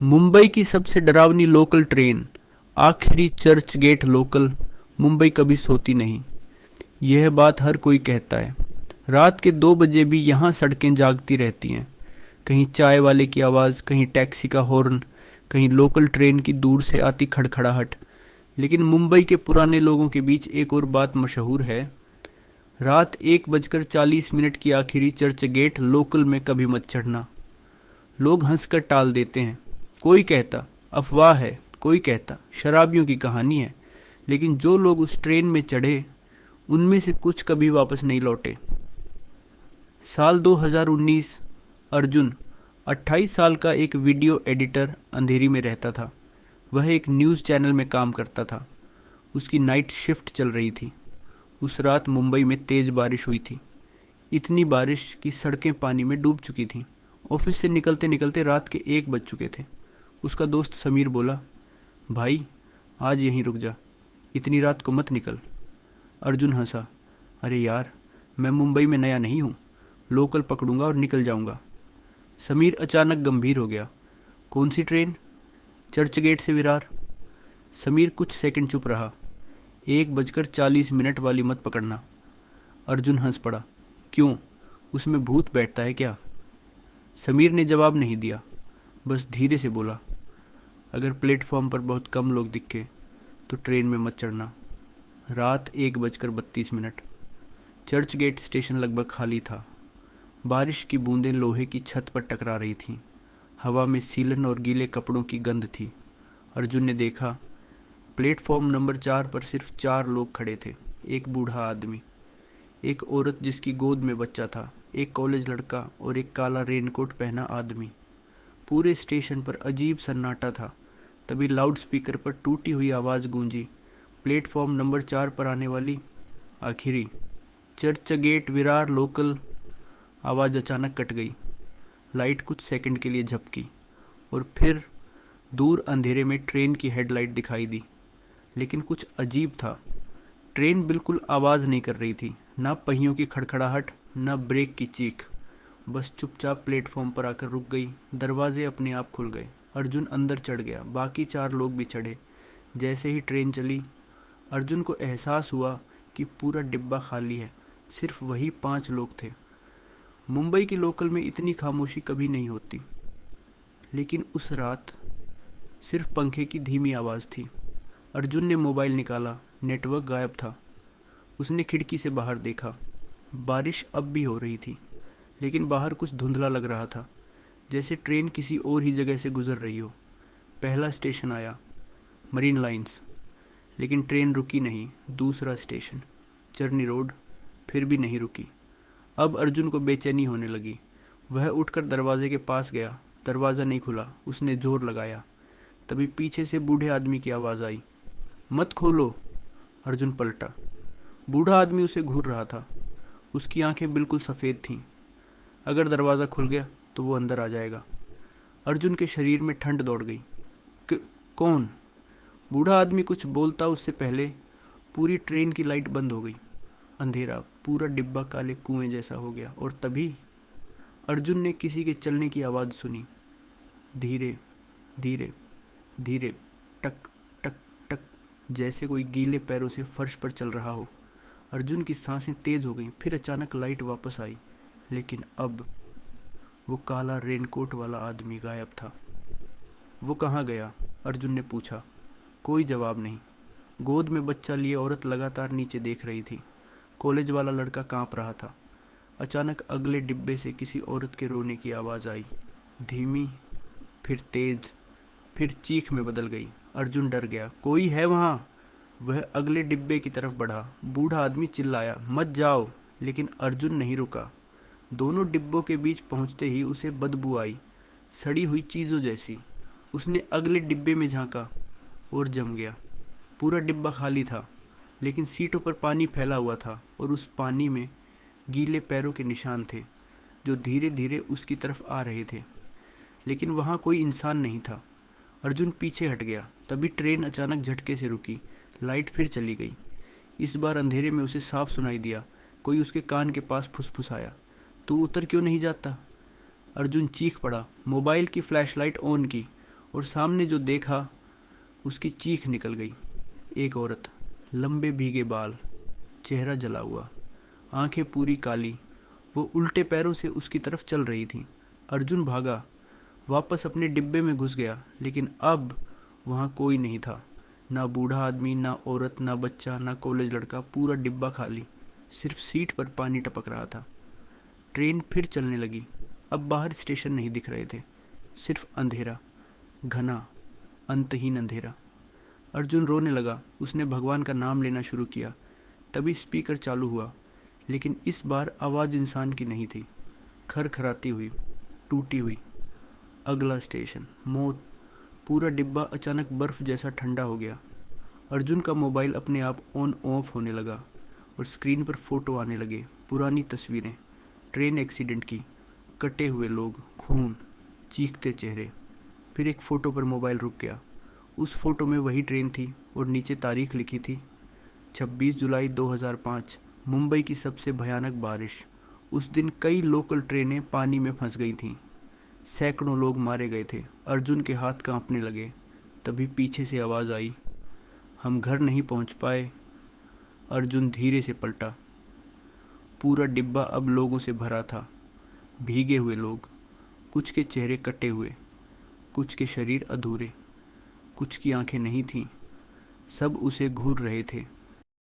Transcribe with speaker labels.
Speaker 1: मुंबई की सबसे डरावनी लोकल ट्रेन आखिरी चर्च गेट लोकल। मुंबई कभी सोती नहीं, यह बात हर कोई कहता है। रात के 2 बजे भी यहाँ सड़कें जागती रहती हैं। कहीं चाय वाले की आवाज़, कहीं टैक्सी का हॉर्न, कहीं लोकल ट्रेन की दूर से आती खड़खड़ाहट। लेकिन मुंबई के पुराने लोगों के बीच एक और बात मशहूर है। रात 1:40 की आखिरी चर्च गेट लोकल में कभी मत चढ़ना। लोग हंसकर टाल देते हैं। कोई कहता अफवाह है, कोई कहता शराबियों की कहानी है। लेकिन जो लोग उस ट्रेन में चढ़े उनमें से कुछ कभी वापस नहीं लौटे। साल 2019। अर्जुन 28 साल का एक वीडियो एडिटर अंधेरी में रहता था। वह एक न्यूज़ चैनल में काम करता था। उसकी नाइट शिफ्ट चल रही थी। उस रात मुंबई में तेज़ बारिश हुई थी। इतनी बारिश कि सड़कें पानी में डूब चुकी थीं। ऑफिस से निकलते निकलते रात के 1 बज चुके थे। उसका दोस्त समीर बोला, भाई आज यहीं रुक जा, इतनी रात को मत निकल। अर्जुन हंसा, अरे यार, मैं मुंबई में नया नहीं हूँ, लोकल पकड़ूंगा और निकल जाऊंगा। समीर अचानक गंभीर हो गया। कौन सी ट्रेन? चर्च गेट से विरार। समीर कुछ सेकंड चुप रहा। 1:40 वाली मत पकड़ना। अर्जुन हंस पड़ा। क्यों, उसमें भूत बैठता है क्या? समीर ने जवाब नहीं दिया, बस धीरे से बोला, अगर प्लेटफॉर्म पर बहुत कम लोग दिखे तो ट्रेन में मत चढ़ना। रात 1:32। चर्च गेट स्टेशन लगभग खाली था। बारिश की बूंदें लोहे की छत पर टकरा रही थीं। हवा में सीलन और गीले कपड़ों की गंध थी। अर्जुन ने देखा, प्लेटफॉर्म नंबर 4 पर सिर्फ 4 लोग खड़े थे। एक बूढ़ा आदमी, एक औरत जिसकी गोद में बच्चा था, एक कॉलेज लड़का और एक काला रेनकोट पहना आदमी। पूरे स्टेशन पर अजीब सन्नाटा था। तभी लाउडस्पीकर पर टूटी हुई आवाज़ गूंजी, प्लेटफॉर्म नंबर 4 पर आने वाली आखिरी चर्च गेट विरार लोकल। आवाज़ अचानक कट गई। लाइट कुछ सेकंड के लिए झपकी और फिर दूर अंधेरे में ट्रेन की हेडलाइट दिखाई दी। लेकिन कुछ अजीब था। ट्रेन बिल्कुल आवाज़ नहीं कर रही थी, ना पहियों की खड़खड़ाहट, ना ब्रेक की चीख। बस चुपचाप प्लेटफॉर्म पर आकर रुक गई। दरवाजे अपने आप खुल गए। अर्जुन अंदर चढ़ गया। बाकी 4 लोग भी चढ़े। जैसे ही ट्रेन चली, अर्जुन को एहसास हुआ कि पूरा डिब्बा खाली है। सिर्फ वही 5 लोग थे। मुंबई की लोकल में इतनी खामोशी कभी नहीं होती। लेकिन उस रात सिर्फ पंखे की धीमी आवाज़ थी। अर्जुन ने मोबाइल निकाला। नेटवर्क गायब था। उसने खिड़की से बाहर देखा। बारिश अब भी हो रही थी, लेकिन बाहर कुछ धुंधला लग रहा था, जैसे ट्रेन किसी और ही जगह से गुजर रही हो। पहला स्टेशन आया, मरीन लाइंस। लेकिन ट्रेन रुकी नहीं। दूसरा स्टेशन, चर्नी रोड, फिर भी नहीं रुकी। अब अर्जुन को बेचैनी होने लगी। वह उठकर दरवाजे के पास गया। दरवाज़ा नहीं खुला। उसने जोर लगाया। तभी पीछे से बूढ़े आदमी की आवाज़ आई, मत खोलो। अर्जुन पलटा। बूढ़ा आदमी उसे घूर रहा था। उसकी आंखें बिल्कुल सफ़ेद थीं। अगर दरवाज़ा खुल गया तो वो अंदर आ जाएगा। अर्जुन के शरीर में ठंड दौड़ गई। कौन? बूढ़ा आदमी कुछ बोलता उससे पहले पूरी ट्रेन की लाइट बंद हो गई। अंधेरा, पूरा डिब्बा काले कुएं जैसा हो गया। और तभी अर्जुन ने किसी के चलने की आवाज़ सुनी। धीरे धीरे धीरे, टक टक टक, जैसे कोई गीले पैरों से फर्श पर चल रहा हो। अर्जुन की सांसें तेज हो गईं। फिर अचानक लाइट वापस आई। लेकिन अब वो काला रेनकोट वाला आदमी गायब था। वो कहाँ गया? अर्जुन ने पूछा। कोई जवाब नहीं। गोद में बच्चा लिए औरत लगातार नीचे देख रही थी। कॉलेज वाला लड़का कांप रहा था। अचानक अगले डिब्बे से किसी औरत के रोने की आवाज़ आई, धीमी, फिर तेज, फिर चीख में बदल गई। अर्जुन डर गया। कोई है वहाँ? वह अगले डिब्बे की तरफ बढ़ा। बूढ़ा आदमी चिल्लाया, मत जाओ। लेकिन अर्जुन नहीं रुका। दोनों डिब्बों के बीच पहुंचते ही उसे बदबू आई, सड़ी हुई चीज़ों जैसी। उसने अगले डिब्बे में झांका और जम गया। पूरा डिब्बा खाली था, लेकिन सीटों पर पानी फैला हुआ था और उस पानी में गीले पैरों के निशान थे जो धीरे धीरे उसकी तरफ आ रहे थे। लेकिन वहाँ कोई इंसान नहीं था। अर्जुन पीछे हट गया। तभी ट्रेन अचानक झटके से रुकी। लाइट फिर चली गई। इस बार अंधेरे में उसे साफ सुनाई दिया। कोई उसके कान के पास फुसफुसाया, तू उतर क्यों नहीं जाता? अर्जुन चीख पड़ा। मोबाइल की फ्लैशलाइट ऑन की और सामने जो देखा उसकी चीख निकल गई। एक औरत, लंबे भीगे बाल, चेहरा जला हुआ, आंखें पूरी काली, वो उल्टे पैरों से उसकी तरफ चल रही थी। अर्जुन भागा, वापस अपने डिब्बे में घुस गया, लेकिन अब वहाँ कोई नहीं था। ना बूढ़ा आदमी, ना औरत, ना बच्चा, ना कॉलेज लड़का, पूरा डिब्बा खाली। सिर्फ सीट पर पानी टपक रहा था। ट्रेन फिर चलने लगी। अब बाहर स्टेशन नहीं दिख रहे थे, सिर्फ अंधेरा, घना, अंतहीन अंधेरा। अर्जुन रोने लगा। उसने भगवान का नाम लेना शुरू किया। तभी स्पीकर चालू हुआ, लेकिन इस बार आवाज़ इंसान की नहीं थी, खरखराती हुई, टूटी हुई। अगला स्टेशन, मौत। पूरा डिब्बा अचानक बर्फ जैसा ठंडा हो गया। अर्जुन का मोबाइल अपने आप ऑन ऑफ होने लगा और स्क्रीन पर फोटो आने लगे, पुरानी तस्वीरें, ट्रेन एक्सीडेंट की, कटे हुए लोग, खून, चीखते चेहरे। फिर एक फ़ोटो पर मोबाइल रुक गया। उस फोटो में वही ट्रेन थी और नीचे तारीख लिखी थी 26 जुलाई 2005, मुंबई की सबसे भयानक बारिश। उस दिन कई लोकल ट्रेनें पानी में फंस गई थीं। सैकड़ों लोग मारे गए थे। अर्जुन के हाथ कांपने लगे। तभी पीछे से आवाज़ आई, हम घर नहीं पहुंच पाए। अर्जुन धीरे से पलटा। पूरा डिब्बा अब लोगों से भरा था, भीगे हुए लोग, कुछ के चेहरे कटे हुए, कुछ के शरीर अधूरे, कुछ की आंखें नहीं थीं। सब उसे घूर रहे थे।